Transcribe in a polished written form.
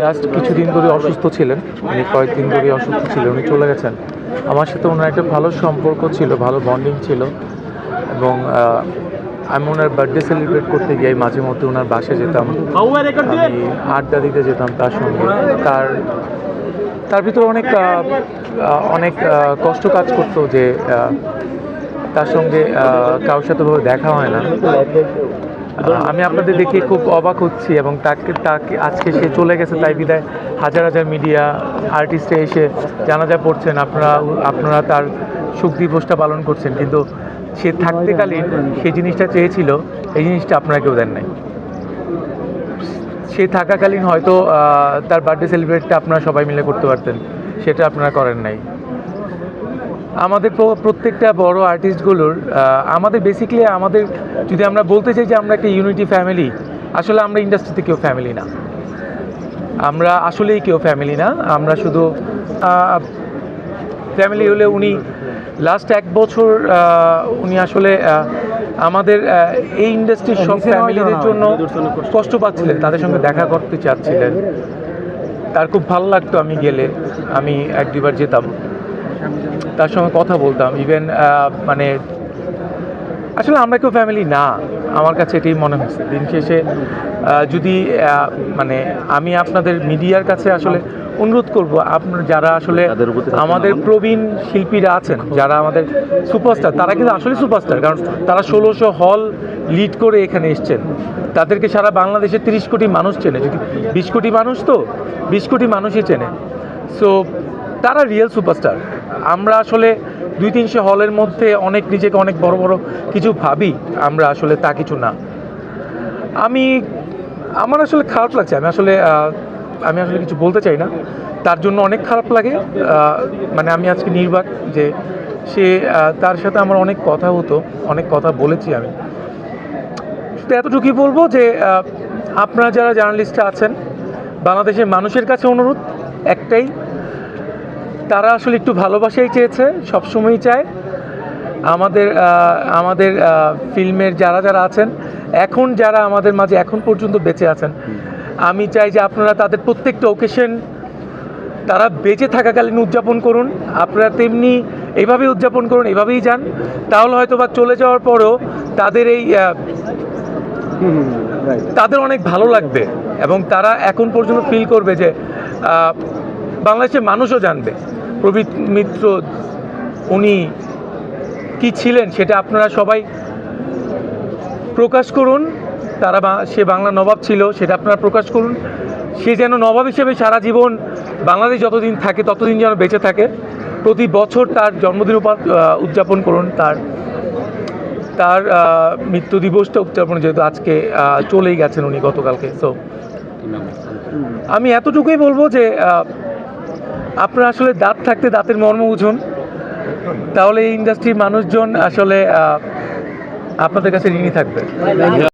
Just কিছুদিন ধরে অসুস্থ ছিলেন, উনি কয়েকদিন ধরে অসুস্থ ছিলেন, উনি চলে গেছেন। আমার সাথে ওনার একটা ভালো সম্পর্ক ছিল, ভালো বন্ডিং ছিল এবং আমি ওনার বার্থডে সেলিব্রেট করতে গিয়ে মাঝে মধ্যে ওনার বাসায় যেতাম, আমি আড্ডা দিতে যেতাম তার সঙ্গে। তার তার ভিতরে অনেক কষ্ট কাজ করতো যে তার সঙ্গে কারোর সাথে ভাবে দেখা হয় না। আমি আপনাদের দেখে খুব অবাক হচ্ছি এবং তাকে আজকে সে চলে গেছে তাই বিদায় হাজার হাজার মিডিয়া আর্টিস্টে এসে জানাজা পড়ছেন, আপনারা তার শোক দিবসটা পালন করছেন, কিন্তু সে থাকতেকালীন সেই জিনিসটা চেয়েছিল, এই জিনিসটা আপনারা কেউ দেন নাই। সে থাকাকালীন হয়তো তার বার্থডে সেলিব্রেটটা আপনারা সবাই মিলে করতে পারতেন, সেটা আপনারা করেন নাই। আমাদের প্রত্যেকটা বড় আর্টিস্টগুলোর আমাদের বেসিক্যালি যদি আমরা বলতে চাই যে আমরা একটা ইউনিটি ফ্যামিলি, আসলে আমরা ইন্ডাস্ট্রিতে কেউ ফ্যামিলি না, আমরা আসলেই কেউ ফ্যামিলি না। আমরা শুধু ফ্যামিলি হলে উনি লাস্ট 1 বছর উনি আসলে আমাদের এই ইন্ডাস্ট্রির সব ফ্যামিলিদের জন্য কষ্ট পাচ্ছিলেন, তাদের সঙ্গে দেখা করতে চাচ্ছিলেন। তার খুব ভালো লাগতো, আমি গেলে আমি 1-2 বার যেতাম, তার সঙ্গে কথা বলতাম। ইভেন মানে আসলে আমরা কেউ ফ্যামিলি না, আমার কাছে এটাই মনে হচ্ছে। দিন শেষে যদি মানে আমি আপনাদের মিডিয়ার কাছে আসলে অনুরোধ করব, আপনার যারা আসলে আমাদের প্রবীণ শিল্পীরা আছেন, যারা আমাদের সুপারস্টার, তারা কিন্তু আসলে সুপারস্টার, কারণ তারা 1600 হল লিড করে এখানে এসছেন। তাদেরকে সারা বাংলাদেশে 30 কোটি মানুষ চেনে, যদি 20 কোটি মানুষ, তো 20 কোটি মানুষই চেনে। সো তারা রিয়েল সুপারস্টার। আমরা আসলে 200-300 হলের মধ্যে নিজেকে অনেক বড় বড় কিছু ভাবি, আমরা আসলে তা কিছু না। আমার আসলে খারাপ লাগছে, আমি আসলে কিছু বলতে চাই না, তার জন্য অনেক খারাপ লাগে। মানে আমি আজকে নির্বাক যে তার সাথে আমার অনেক কথা হতো, অনেক কথা বলেছি। আমি শুধু এতটুকুই বলবো যে আপনারা যারা জার্নালিস্টরা আছেন, বাংলাদেশের মানুষের কাছে অনুরোধ একটাই, তারা আসলে একটু ভালোবাসাই চেয়েছে, সবসময়ই চায়। আমাদের ফিল্মের যারা আছেন, যারা আমাদের মাঝে এখন পর্যন্ত বেঁচে আছেন, আমি চাই যে আপনারা তাদের প্রত্যেকটা ওকেশন তারা বেঁচে থাকাকালীন উদযাপন করুন। আপনারা তেমনি এইভাবে উদযাপন করুন, এভাবেই যান, তাহলে হয়তো বা চলে যাওয়ার পরও তাদের অনেক ভালো লাগবে এবং তারা এখন পর্যন্ত ফিল করবে যে বাংলাদেশের মানুষও জানবে প্রবীর মিত্র উনি কি ছিলেন, সেটা আপনারা সবাই প্রকাশ করুন। সে বাংলা নবাব ছিল, সেটা আপনারা প্রকাশ করুন। সে যেন নবাব হিসেবে সারা জীবন বাংলাদেশ যতদিন থাকে ততদিন যেন বেঁচে থাকে। প্রতি বছর তার জন্মদিন উদযাপন করুন, তার মৃত্যু দিবসটা উদযাপন, যেহেতু আজকে চলেই গেছেন উনি গতকালকে। সো আমি এতটুকুই বলবো যে আপনারা আসলে দাঁত থাকতে দাঁতের মর্ম বুঝুন, তাহলে এই ইন্ডাস্ট্রির মানুষজন আসলে আপনাদের কাছে ঋণী থাকবে।